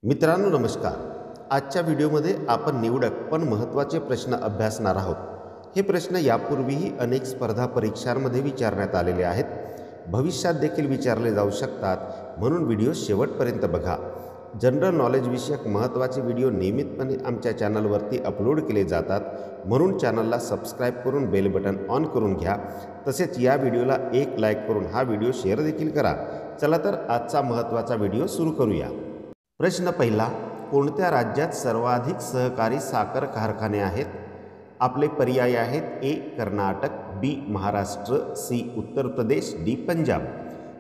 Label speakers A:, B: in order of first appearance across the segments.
A: मित्रांनो नमस्कार. आजच्या व्हिडिओमध्ये आपण निवडक पण महत्त्वाचे प्रश्न अभ्यासणार आहोत. हे प्रश्न यापूर्वीही अनेक स्पर्धा परीक्षांमध्ये विचारण्यात आलेले आहेत. भविष्यात देखील विचारले जाऊ शकतात, म्हणून व्हिडिओ शेवटपर्यंत बघा. जनरल नॉलेज विषयक महत्त्वाचे व्हिडिओ नियमितपणे आमच्या चॅनलवरती अपलोड केले जातात, म्हणून चॅनलला सबस्क्राईब करून बेल बटन ऑन करून घ्या. तसेच या व्हिडिओला एक लाईक करून हा व्हिडिओ शेअर देखील करा. चला तर आजचा महत्त्वाचा व्हिडिओ सुरू करूया. प्रश्न पहिला, कोणत्या राज्यात सर्वाधिक सहकारी साखर कारखाने आहेत? आपले पर्याय आहेत: ए कर्नाटक, बी महाराष्ट्र, सी उत्तर प्रदेश, डी पंजाब.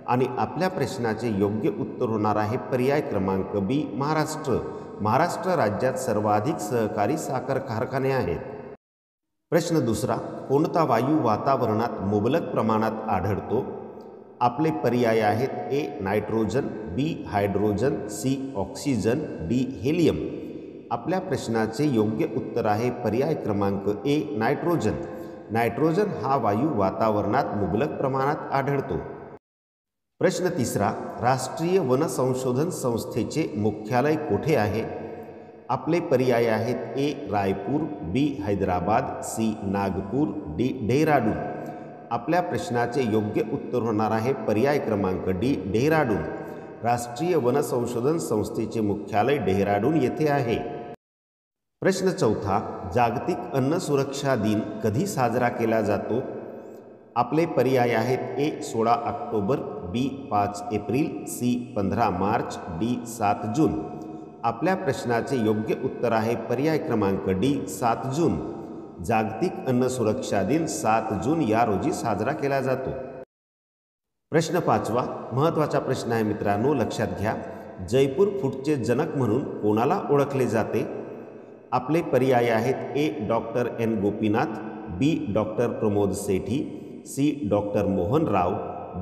A: आणि आपल्या प्रश्नाचे योग्य उत्तर होणार आहे पर्याय क्रमांक बी महाराष्ट्र. महाराष्ट्र राज्यात सर्वाधिक सहकारी साखर कारखाने आहेत. प्रश्न दुसरा, कोणता वायू वातावरणात मुबलक प्रमाणात आढळतो? आपले पर्याय आहेत: A nitrogen, B hydrogen, C oxygen, D helium. आपल्या प्रश्नाचे योग्य उत्तर आहे पर्याय क्रमांक ए नायट्रोजन. नायट्रोजन हा वायू वातावरणात मुबलक प्रमाणात आढळतो. प्रश्न तिसरा, राष्ट्रीय वन संशोधन संस्थेचे मुख्यालय कुठे आहे? आपले पर्याय आहेत: ए रायपूर, बी हैदराबाद, सी नागपूर, डी डेहराडून. आपल्या प्रश्नाचे योग्य उत्तर होणार आहे पर्याय क्रमांक डी डेहराडून. राष्ट्रीय वन संशोधन संस्थेचे मुख्यालय डेहराडून येथे आहे. प्रश्न चौथा, जागतिक अन्न सुरक्षा दिन कधी साजरा केला जातो? आपले पर्याय आहेत: ए 16 ऑक्टोबर, बी 5 एप्रिल, सी 15 मार्च, डी 7 जून. आपल्या प्रश्नाचे योग्य उत्तर आहे पर्याय क्रमांक डी 7 जून. जागतिक अन्न सुरक्षा दिन 7 जून या रोजी साजरा केला जातो. प्रश्न पाचवा, महत्त्वाचा प्रश्न आहे मित्रांनो, लक्षात घ्या. जयपूर फूडचे जनक म्हणून कोणाला ओळखले जाते? आपले पर्याय आहेत: A doctor N Gopinath, B doctor Pramod Sethi, C doctor Mohan Rao,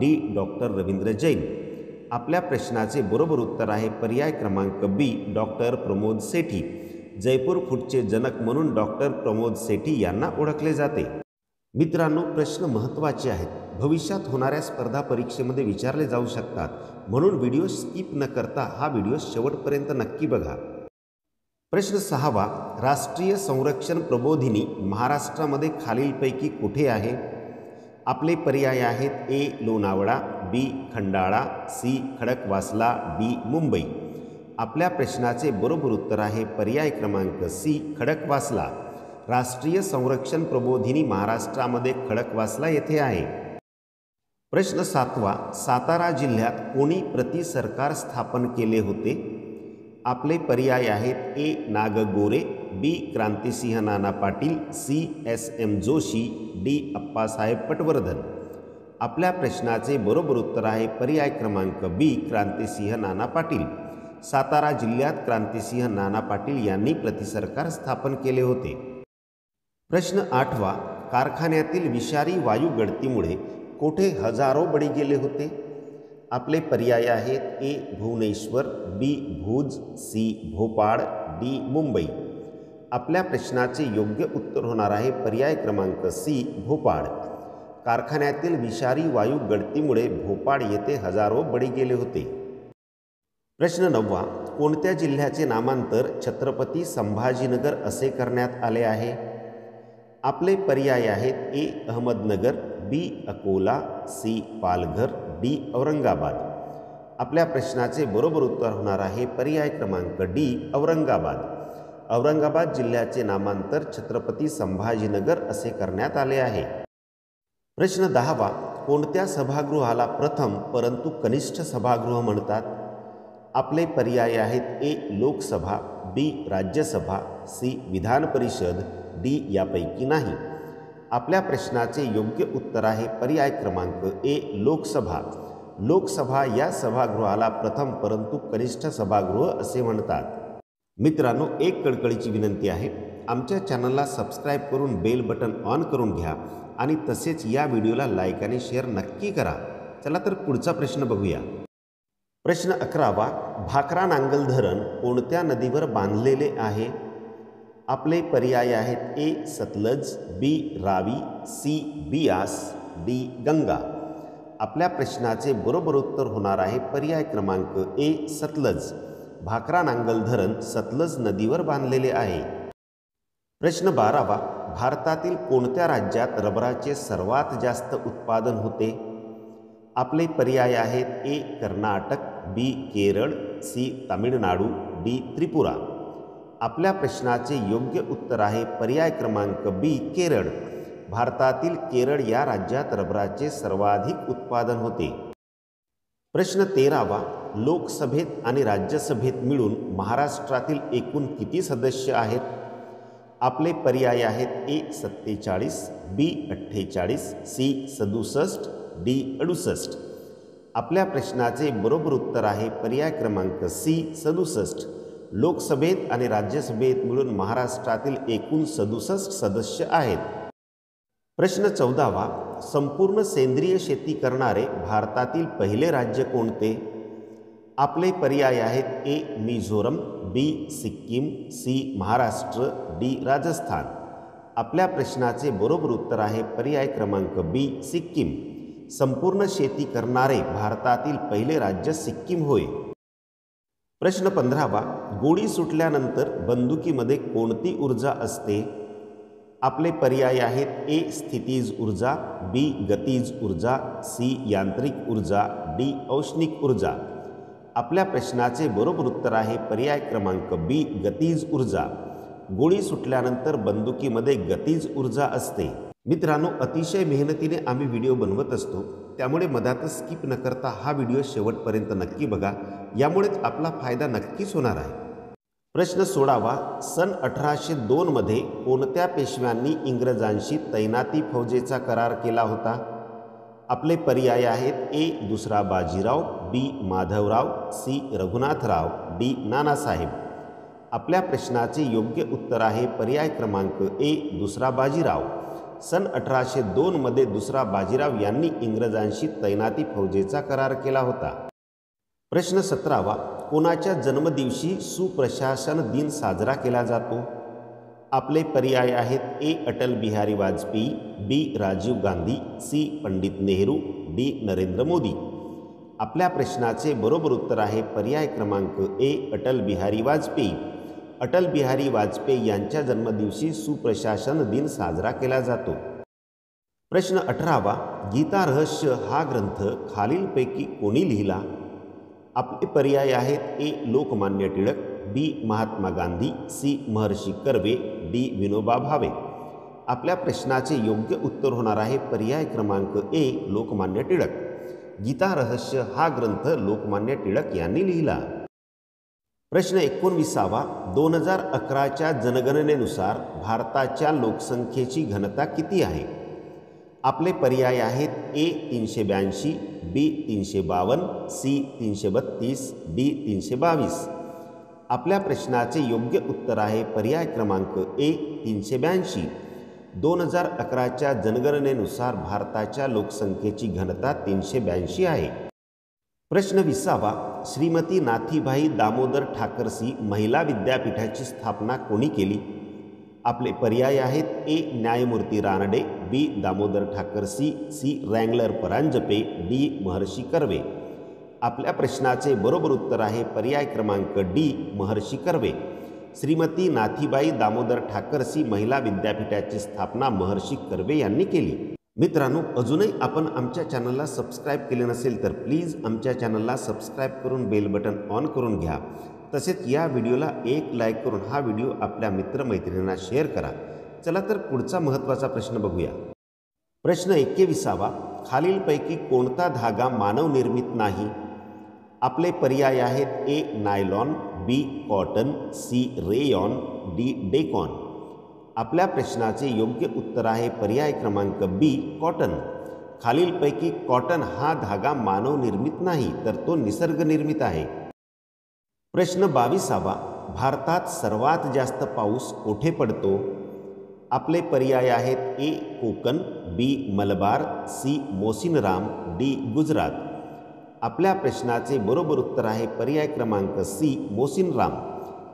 A: D doctor Ravindra Jain. आपल्या प्रश्नाचे बरोबर उत्तर आहे पर्याय क्रमांक बी डॉक्टर प्रमोद सेठी. जयपूर फूडचे जनक म्हणून डॉक्टर प्रमोद सेठी यांना ओळखले जाते. मित्रांनो, प्रश्न महत्त्वाचे आहेत, भविष्यात होणाऱ्या स्पर्धा परीक्षेमध्ये विचारले जाऊ शकतात, म्हणून व्हिडिओ स्किप न करता हा व्हिडिओ शेवटपर्यंत नक्की बघा. प्रश्न सहावा, राष्ट्रीय संरक्षण प्रबोधिनी महाराष्ट्रामध्ये खालीलपैकी कुठे आहे? आपले पर्याय आहेत: ए लोणावळा, बी खंडाळा, सी खडकवासला, डी मुंबई. आपल्या प्रश्नाचे बरोबर उत्तर आहे पर्याय क्रमांक सी खडकवासला. राष्ट्रीय संरक्षण प्रबोधिनी महाराष्ट्रामध्ये खडकवासला येथे आहे. प्रश्न सातवा, सातारा जिल्ह्यात कोणी प्रति सरकार स्थापन केले होते? आपले पर्याय आहेत: ए नागगोरे, B Krantisinh Nana Patil, C S M Joshi, D Appasaheb Patwardhan. आपल्या प्रश्नाचे बरोबर उत्तर आहे पर्याय क्रमांक बी क्रांतिसिंह नाना पाटील. सातारा जिल्ह्यात क्रांतिसिंह नाना पाटील यांनी प्रतिसरकार स्थापन केले होते. प्रश्न आठवा, कारखान्यातील विषारी वायू गळतीमुळे कोठे हजारो बळी गेले होते? आपले पर्याय आहेत: ए भुवनेश्वर, बी भुज, सी भोपाळ, डी मुंबई. आपल्या प्रश्नाचे योग्य उत्तर होणार आहे पर्याय क्रमांक सी भोपाळ. कारखान्यातील विषारी वायू गळतीमुळे भोपाळ येथे हजारो बळी गेले होते. प्रश्न नववा, कोणत्या जिल्ह्याचे नामांतर छत्रपती संभाजीनगर असे करण्यात आले आहे? आपले पर्याय आहेत: ए अहमदनगर, बी अकोला, सी पालघर, डी औरंगाबाद. आपल्या प्रश्नाचे बरोबर उत्तर होणार आहे पर्याय क्रमांक डी औरंगाबाद. औरंगाबाद जिल्ह्याचे नामांतर छत्रपती संभाजीनगर असे करण्यात आले आहे. प्रश्न दहावा, कोणत्या सभागृहाला प्रथम परंतु कनिष्ठ सभागृह म्हणतात? आपले पर्याय आहेत: ए लोकसभा, बी राज्यसभा, सी विधान परिषद, डी यापैकी नाही. आपल्या प्रश्नाचे योग्य उत्तर आहे पर्याय क्रमांक ए लोकसभा. लोकसभा या सभागृहाला प्रथम परंतु कनिष्ठ सभागृह असे म्हणतात. मित्रांनो, एक कळकळीची विनंती आहे, आमच्या चॅनलला सबस्क्राईब करून बेल बटन ऑन करून घ्या आणि तसेच या व्हिडिओला लाईक आणि शेअर नक्की करा. चला तर पुढचा प्रश्न बघूया. प्रश्न 11वा, भाकरा नांगल धरण कोणत्या नदीवर बांधलेले आहे? आपले पर्याय आहेत: ए सतलज, बी रावी, सी बियास, डी गंगा. आपल्या प्रश्नाचे बरोबर उत्तर होणार आहे पर्याय क्रमांक ए सतलज. भाकरा नांगल धरण सतलज नदीवर बांधलेले आहे? प्रश्न 12वा, भारतातील कोणत्या राज्यात रबराचे सर्वात जास्त उत्पादन होते? आपले पर्याय आहेत: ए कर्नाटक, बी केरळ, सी तामिळनाडू, डी त्रिपुरा. आपल्या प्रश्नाचे योग्य उत्तर आहे पर्याय क्रमांक बी केरळ. भारतातील केरळ या राज्यात रबराचे सर्वाधिक उत्पादन होते. प्रश्न 13वा, लोकसभेत आणि राज्यसभेत मिळून महाराष्ट्रातील एकूण किती सदस्य आहेत? आपले पर्याय आहेत: ए 47, बी 48, सी 67, डी 68. आपल्या प्रश्नाचे बरोबर उत्तर आहे पर्याय क्रमांक सी 67. लोकसभेत आणि राज्यसभेत मिळून महाराष्ट्रातील एकूण 67 सदस्य आहेत. प्रश्न 14वा, संपूर्ण सेंद्रिय शेती करणारे भारतातील पहिले राज्य कोणते? आपले पर्याय आहेत: ए मिझोरम, बी सिक्कीम, सी महाराष्ट्र, डी राजस्थान. आपल्या प्रश्नाचे बरोबर उत्तर आहे पर्याय क्रमांक बी सिक्कीम. संपूर्ण शेती करणारे भारतातील पहिले राज्य सिक्कीम होय. प्रश्न 15वा, गोळी सुटल्यानंतर बंदुकीमध्ये कोणती ऊर्जा असते? आपले पर्याय आहेत: ए स्थितीज ऊर्जा, बी गतीज ऊर्जा, सी यांत्रिक ऊर्जा, डी औष्णिक ऊर्जा. आपल्या प्रश्नाचे बरोबर उत्तर आहे पर्याय क्रमांक बी गतीज ऊर्जा. गोळी सुटल्यानंतर बंदुकीमध्ये गतीज ऊर्जा असते. मित्रांनो, अतिशय मेहनतीने आम्ही व्हिडिओ बनवत असतो, त्यामुळे मधातच स्किप न करता हा व्हिडिओ शेवटपर्यंत नक्की बघा. यामुळेच आपला फायदा नक्कीच होणार आहे. प्रश्न 16वा, सन 1802 मध्ये कोणत्या पेशव्यांनी इंग्रजांशी तैनाती फौजेचा करार केला होता? आपले पर्याय आहेत: ए दुसरा बाजीराव, बी माधवराव, सी रघुनाथराव, डी नानासाहेब. आपल्या प्रश्नाचे योग्य उत्तर आहे पर्याय क्रमांक ए दुसरा बाजीराव. सन 1802 मध्ये दुसरा बाजीराव यांनी इंग्रजांशी तैनाती फौजेचा करार केला होता. प्रश्न 17वा, कोणाच्या जन्मदिवशी सुप्रशासन दिन साजरा केला जातो? आपले पर्याय आहेत: ए अटल बिहारी वाजपेयी, बी राजीव गांधी, सी पंडित नेहरू, डी नरेंद्र मोदी. आपल्या प्रश्नाचे बरोबर उत्तर आहे पर्याय क्रमांक ए अटल बिहारी वाजपेयी. अटल बिहारी वाजपेयी यांच्या जन्मदिवशी सुप्रशासन दिन साजरा केला जातो. प्रश्न 18वा, गीता रहस्य हा ग्रंथ खालीलपैकी कोणी लिहिला? आपले पर्याय आहेत: ए लोकमान्य टिळक, बी महात्मा गांधी, सी महर्षी कर्वे, डी विनोबा भावे. आपल्या प्रश्नाचे योग्य उत्तर होणार आहे पर्याय क्रमांक ए लोकमान्य टिळक. गीता रहस्य हा ग्रंथ लोकमान्य टिळक यांनी लिहिला. प्रश्न 19वा, 2011च्या जनगणनेनुसार भारताच्या लोकसंख्येची घनता किती आहे? आपले पर्याय आहेत: ए 382, बी 352, सी 332, डी 322. आपल्या प्रश्नाचे योग्य उत्तर आहे पर्याय क्रमांक ए 382. 2011च्या जनगणनेनुसार भारताच्या लोकसंख्येची घनता 382 आहे. प्रश्न 20वा, श्रीमती नाथीबाई दामोदर ठाकरसी महिला विद्यापीठाची स्थापना कोणी केली? आपले पर्याय आहेत: ए न्यायमूर्ती Ranade, B Damodar Thackersey, C wrangler Paranjpe, D Maharshi Karve. आपल्या प्रश्नाचे बरोबर उत्तर आहे पर्याय क्रमांक डी महर्षी कर्वे. श्रीमती नाथीबाई दामोदर ठाकरसी महिला विद्यापीठाची स्थापना महर्षी कर्वे यांनी केली. मित्रांनो, अजूनही आपण आमच्या चॅनलला सबस्क्राईब केले नसेल तर प्लीज आमच्या चॅनलला सबस्क्राईब करून बेल बटन ऑन करून घ्या. तसेच या व्हिडिओला एक लाईक करून हा व्हिडिओ आपल्या मित्रमैत्रिणींना शेअर करा. चला तर पुढचा महत्त्वाचा प्रश्न बघूया. प्रश्न 21वा, खालीलपैकी कोणता धागा मानवनिर्मित नाही? आपले पर्याय आहेत: ए नायलॉन, बी कॉटन, सी रेयॉन, डी डेकॉन. आपल्या प्रश्नाचे योग्य उत्तर आहे पर्याय क्रमांक बी कॉटन. खालीलपैकी कॉटन हा धागा मानवनिर्मित नाही तर तो निसर्गनिर्मित आहे. प्रश्न 22वा, भारतात सर्वात जास्त पाऊस कोठे पडतो? आपले पर्याय आहेत: ए कोकण, बी मलबार, सी मोसिनराम, डी गुजरात. आपल्या प्रश्नाचे बरोबर उत्तर आहे पर्याय क्रमांक सी मोसिनराम.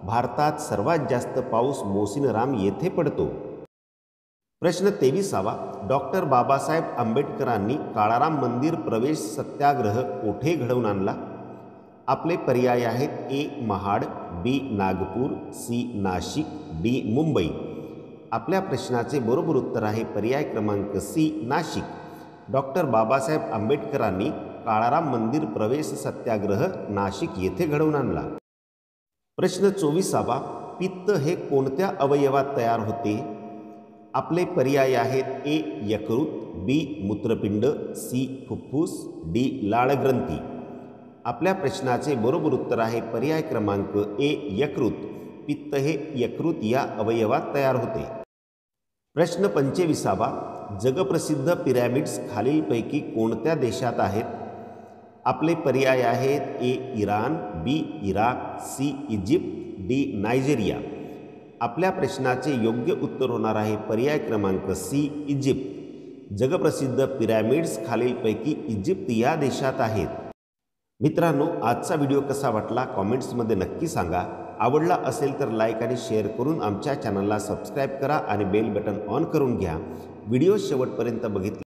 A: भारतात सर्वात जास्त पाऊस मोसिनराम येथे पडतो. प्रश्न 23वा, डॉक्टर बाबासाहेब आंबेडकरांनी काळाराम मंदिर प्रवेश सत्याग्रह कोठे घडवून आणला? आपले पर्याय आहेत ए महाड, बी नागपूर, सी नाशिक, डी मुंबई। आपल्या प्रश्नाचे बरोबर उत्तर आहे पर्याय क्रमांक सी नाशिक। डॉक्टर बाबासाहेब आंबेडकरांनी काळाराम मंदिर प्रवेश सत्याग्रह नाशिक येथे घडवून आणला। प्रश्न 24वा, पित्त हे कोणत्या अवयवात तयार होते? आपले पर्याय आहेत ए यकृत, बी मूत्रपिंड, सी फुफ्फुस, डी लाळग्रंथी। आपल्या प्रश्नाचे बरोबर उत्तर आहे पर्याय क्रमांक ए यकृत। पित्त हे यकृत या अवयवात तयार होते। प्रश्न 25वा, जगप्रसिद्ध पिरॅमिड्स खालीलपैकी कोणत्या देशात आहेत? आपले पर्याय आहेत A Iran, B Iraq, C Egypt, D Nigeria. आपल्या प्रश्नाचे योग्य उत्तर होणार आहे पर्याय क्रमांक सी इजिप्त। जगप्रसिद्ध पिरॅमिड्स खालीलपैकी इजिप्त या देशात आहेत। मित्रांनो, आजचा व्हिडिओ कसा वाटला कॉमेंट्समध्ये नक्की सांगा। आवडला असेल तर लाईक आणि शेअर करून आमच्या चॅनलला सबस्क्राईब करा आणि बेल बटन ऑन करून घ्या। व्हिडिओ शेवटपर्यंत बघितला